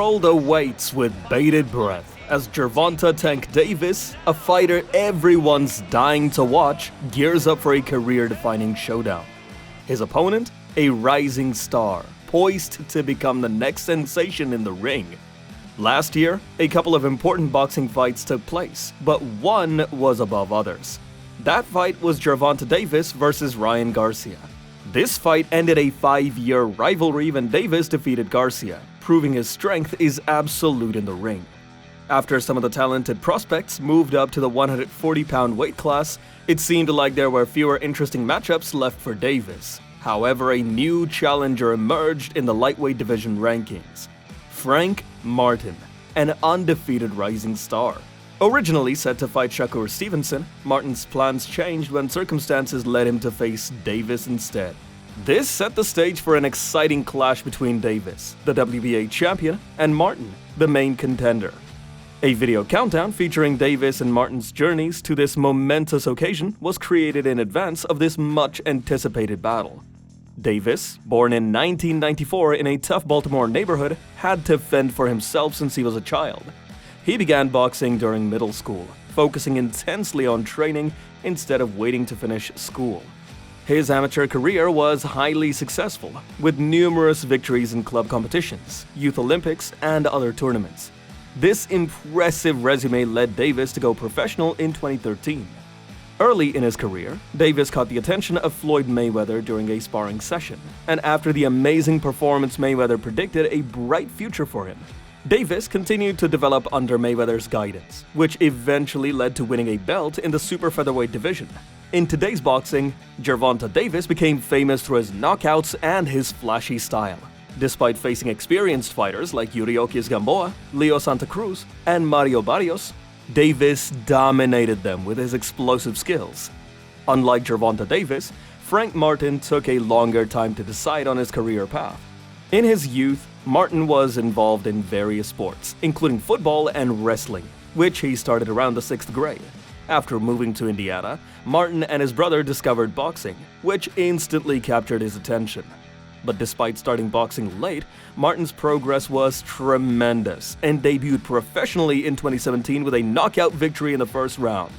world awaits with bated breath as Gervonta Tank Davis, a fighter everyone's dying to watch, gears up for a career-defining showdown. His opponent? A rising star, poised to become the next sensation in the ring. Last year, a couple of important boxing fights took place, but one was above others. That fight was Gervonta Davis versus Ryan Garcia. This fight ended a 5-year rivalry when Davis defeated Garcia, proving his strength is absolute in the ring. After some of the talented prospects moved up to the 140-pound weight class, it seemed like there were fewer interesting matchups left for Davis. However, a new challenger emerged in the lightweight division rankings: Frank Martin, an undefeated rising star. Originally set to fight Shakur Stevenson, Martin's plans changed when circumstances led him to face Davis instead. This set the stage for an exciting clash between Davis, the WBA champion, and Martin, the main contender. A video countdown featuring Davis and Martin's journeys to this momentous occasion was created in advance of this much-anticipated battle. Davis, born in 1994 in a tough Baltimore neighborhood, had to fend for himself since he was a child. He began boxing during middle school, focusing intensely on training instead of waiting to finish school. His amateur career was highly successful, with numerous victories in club competitions, youth Olympics, and other tournaments. This impressive resume led Davis to go professional in 2013. Early in his career, Davis caught the attention of Floyd Mayweather during a sparring session, and after the amazing performance Mayweather predicted a bright future for him. Davis continued to develop under Mayweather's guidance, which eventually led to winning a belt in the super featherweight division. In today's boxing, Gervonta Davis became famous through his knockouts and his flashy style. Despite facing experienced fighters like Yuriokis Gamboa, Leo Santa Cruz, and Mario Barrios, Davis dominated them with his explosive skills. Unlike Gervonta Davis, Frank Martin took a longer time to decide on his career path. In his youth, Martin was involved in various sports, including football and wrestling, which he started around the 6th grade. After moving to Indiana, Martin and his brother discovered boxing, which instantly captured his attention. But despite starting boxing late, Martin's progress was tremendous and debuted professionally in 2017 with a knockout victory in the first round.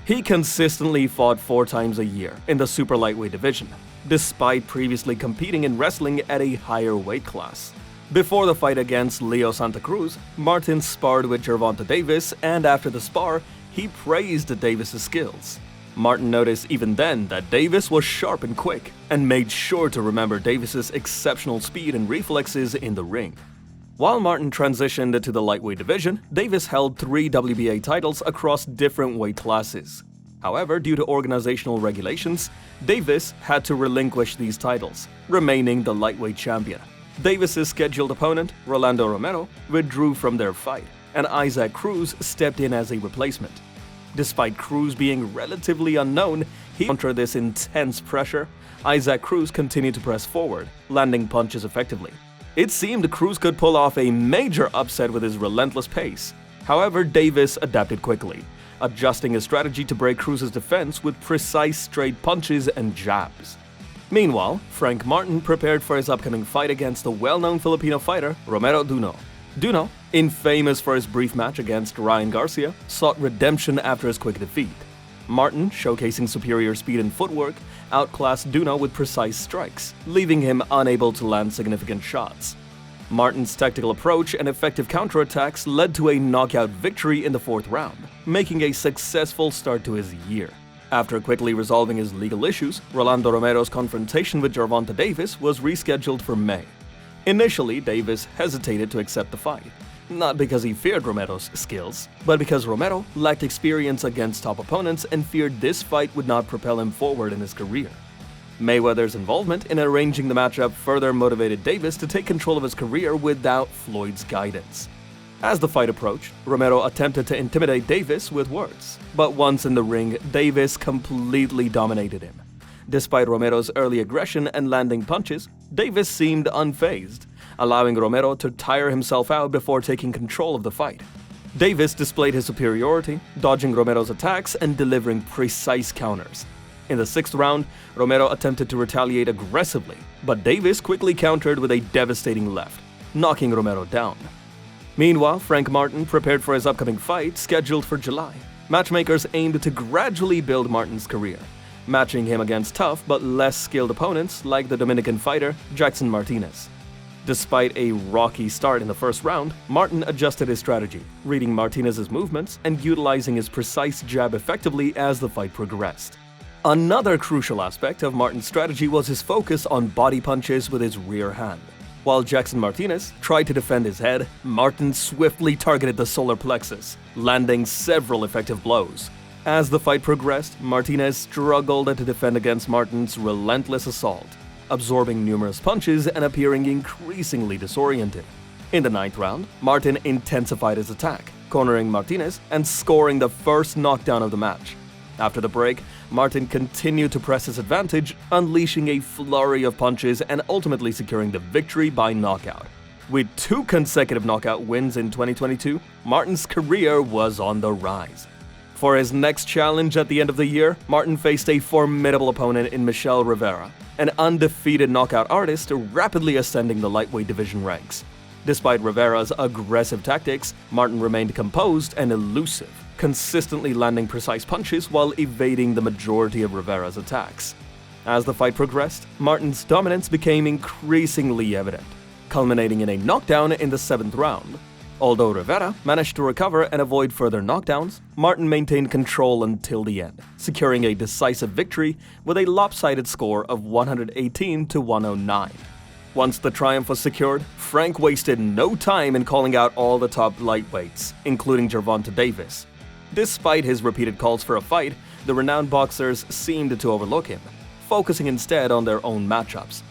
He consistently fought 4 times a year in the super lightweight division, despite previously competing in wrestling at a higher weight class. Before the fight against Leo Santa Cruz, Martin sparred with Gervonta Davis, and after the spar, he praised Davis' skills. Martin noticed even then that Davis was sharp and quick, and made sure to remember Davis' exceptional speed and reflexes in the ring. While Martin transitioned to the lightweight division, Davis held 3 WBA titles across different weight classes. However, due to organizational regulations, Davis had to relinquish these titles, remaining the lightweight champion. Davis' scheduled opponent, Rolando Romero, withdrew from their fight, and Isaac Cruz stepped in as a replacement. Despite Cruz being relatively unknown, under this intense pressure, Isaac Cruz continued to press forward, landing punches effectively. It seemed Cruz could pull off a major upset with his relentless pace. However, Davis adapted quickly, adjusting his strategy to break Cruz's defense with precise straight punches and jabs. Meanwhile, Frank Martin prepared for his upcoming fight against the well-known Filipino fighter Romero Duno. Duno, infamous for his brief match against Ryan Garcia, sought redemption after his quick defeat. Martin, showcasing superior speed and footwork, outclassed Duno with precise strikes, leaving him unable to land significant shots. Martin's tactical approach and effective counterattacks led to a knockout victory in the 4th round, making a successful start to his year. After quickly resolving his legal issues, Rolando Romero's confrontation with Gervonta Davis was rescheduled for May. Initially, Davis hesitated to accept the fight, not because he feared Romero's skills, but because Romero lacked experience against top opponents and feared this fight would not propel him forward in his career. Mayweather's involvement in arranging the matchup further motivated Davis to take control of his career without Floyd's guidance. As the fight approached, Romero attempted to intimidate Davis with words, but once in the ring, Davis completely dominated him. Despite Romero's early aggression and landing punches, Davis seemed unfazed, allowing Romero to tire himself out before taking control of the fight. Davis displayed his superiority, dodging Romero's attacks and delivering precise counters. In the 6th round, Romero attempted to retaliate aggressively, but Davis quickly countered with a devastating left, knocking Romero down. Meanwhile, Frank Martin prepared for his upcoming fight, scheduled for July. Matchmakers aimed to gradually build Martin's career, matching him against tough but less skilled opponents like the Dominican fighter Jackson Martinez. Despite a rocky start in the first round, Martin adjusted his strategy, reading Martinez's movements and utilizing his precise jab effectively as the fight progressed. Another crucial aspect of Martin's strategy was his focus on body punches with his rear hand. While Jackson Martinez tried to defend his head, Martin swiftly targeted the solar plexus, landing several effective blows. As the fight progressed, Martinez struggled to defend against Martin's relentless assault, absorbing numerous punches and appearing increasingly disoriented. In the 9th round, Martin intensified his attack, cornering Martinez and scoring the first knockdown of the match. After the break, Martin continued to press his advantage, unleashing a flurry of punches and ultimately securing the victory by knockout. With 2 consecutive knockout wins in 2022, Martin's career was on the rise. For his next challenge at the end of the year, Martin faced a formidable opponent in Michel Rivera, an undefeated knockout artist rapidly ascending the lightweight division ranks. Despite Rivera's aggressive tactics, Martin remained composed and elusive, consistently landing precise punches while evading the majority of Rivera's attacks. As the fight progressed, Martin's dominance became increasingly evident, culminating in a knockdown in the 7th round. Although Rivera managed to recover and avoid further knockdowns, Martin maintained control until the end, securing a decisive victory with a lopsided score of 118 to 109. Once the triumph was secured, Frank wasted no time in calling out all the top lightweights, including Gervonta Davis. Despite his repeated calls for a fight, the renowned boxers seemed to overlook him, focusing instead on their own matchups.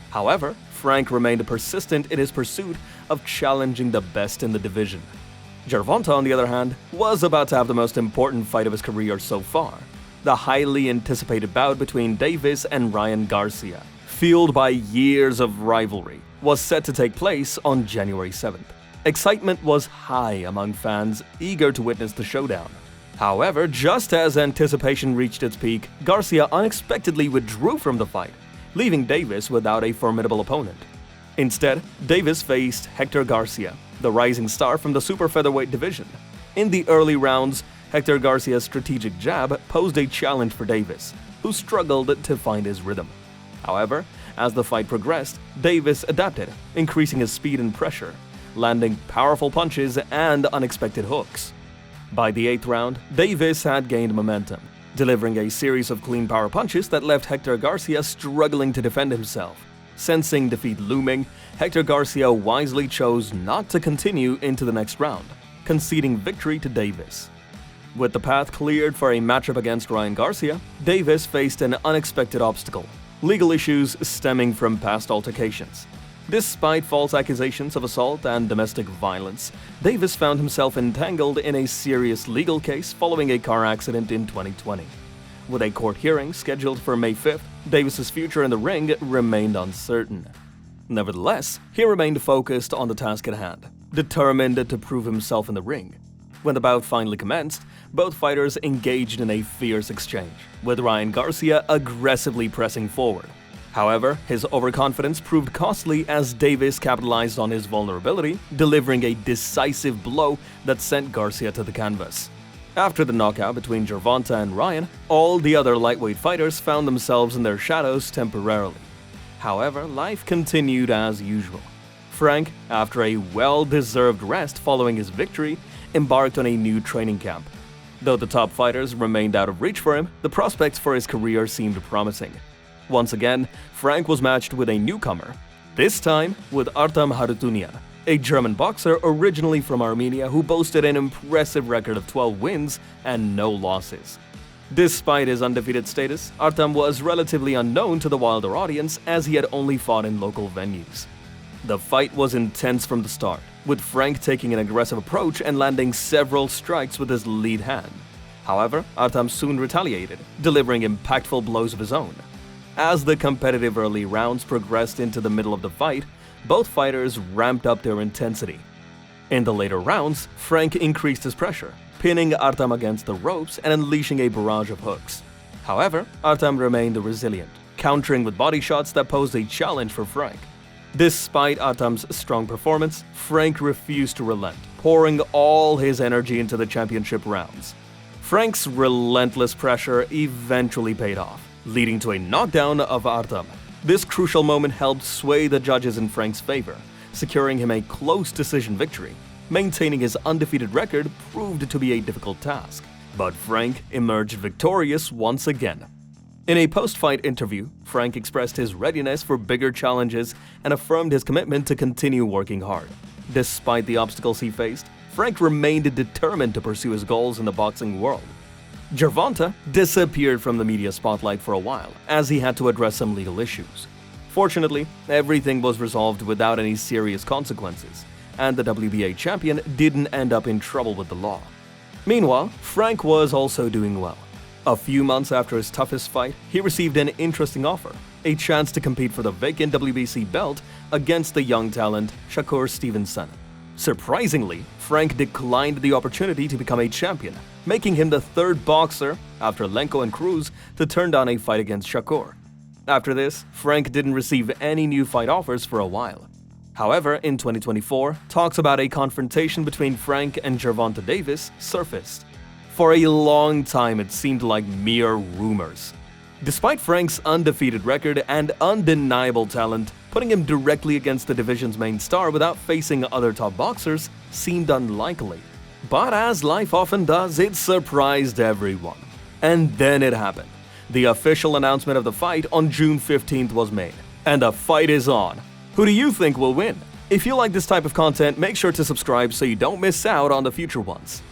However, Frank remained persistent in his pursuit of challenging the best in the division. Gervonta, on the other hand, was about to have the most important fight of his career so far. The highly anticipated bout between Davis and Ryan Garcia, fueled by years of rivalry, was set to take place on January 7th. Excitement was high among fans eager to witness the showdown. However, just as anticipation reached its peak, Garcia unexpectedly withdrew from the fight, leaving Davis without a formidable opponent. Instead, Davis faced Hector Garcia, the rising star from the super featherweight division. In the early rounds, Hector Garcia's strategic jab posed a challenge for Davis, who struggled to find his rhythm. However, as the fight progressed, Davis adapted, increasing his speed and pressure, landing powerful punches and unexpected hooks. By the 8th round, Davis had gained momentum, delivering a series of clean power punches that left Hector Garcia struggling to defend himself. Sensing defeat looming, Hector Garcia wisely chose not to continue into the next round, conceding victory to Davis. With the path cleared for a matchup against Ryan Garcia, Davis faced an unexpected obstacle: legal issues stemming from past altercations. Despite false accusations of assault and domestic violence, Davis found himself entangled in a serious legal case following a car accident in 2020. With a court hearing scheduled for May 5th, Davis's future in the ring remained uncertain. Nevertheless, he remained focused on the task at hand, determined to prove himself in the ring. When the bout finally commenced, both fighters engaged in a fierce exchange, with Ryan Garcia aggressively pressing forward. However, his overconfidence proved costly as Davis capitalized on his vulnerability, delivering a decisive blow that sent Garcia to the canvas. After the knockout between Gervonta and Ryan, all the other lightweight fighters found themselves in their shadows temporarily. However, life continued as usual. Frank, after a well-deserved rest following his victory, embarked on a new training camp. Though the top fighters remained out of reach for him, the prospects for his career seemed promising. Once again, Frank was matched with a newcomer, this time with Artem Harutyunyan, a German boxer originally from Armenia who boasted an impressive record of 12 wins and no losses. Despite his undefeated status, Artem was relatively unknown to the wilder audience as he had only fought in local venues. The fight was intense from the start, with Frank taking an aggressive approach and landing several strikes with his lead hand. However, Artem soon retaliated, delivering impactful blows of his own. As the competitive early rounds progressed into the middle of the fight, both fighters ramped up their intensity. In the later rounds, Frank increased his pressure, pinning Artem against the ropes and unleashing a barrage of hooks. However, Artem remained resilient, countering with body shots that posed a challenge for Frank. Despite Artem's strong performance, Frank refused to relent, pouring all his energy into the championship rounds. Frank's relentless pressure eventually paid off, leading to a knockdown of Artem. This crucial moment helped sway the judges in Frank's favor, securing him a close decision victory. Maintaining his undefeated record proved to be a difficult task, but Frank emerged victorious once again. In a post-fight interview, Frank expressed his readiness for bigger challenges and affirmed his commitment to continue working hard. Despite the obstacles he faced, Frank remained determined to pursue his goals in the boxing world. Gervonta disappeared from the media spotlight for a while, as he had to address some legal issues. Fortunately, everything was resolved without any serious consequences, and the WBA champion didn't end up in trouble with the law. Meanwhile, Frank was also doing well. A few months after his toughest fight, he received an interesting offer, a chance to compete for the vacant WBC belt against the young talent Shakur Stevenson. Surprisingly, Frank declined the opportunity to become a champion, making him the third boxer, after Lenko and Cruz, to turn down a fight against Shakur. After this, Frank didn't receive any new fight offers for a while. However, in 2024, talks about a confrontation between Frank and Gervonta Davis surfaced. For a long time, it seemed like mere rumors. Despite Frank's undefeated record and undeniable talent, putting him directly against the division's main star without facing other top boxers seemed unlikely. But as life often does, it surprised everyone. And then it happened. The official announcement of the fight on June 15th was made, and the fight is on. Who do you think will win? If you like this type of content, make sure to subscribe so you don't miss out on the future ones.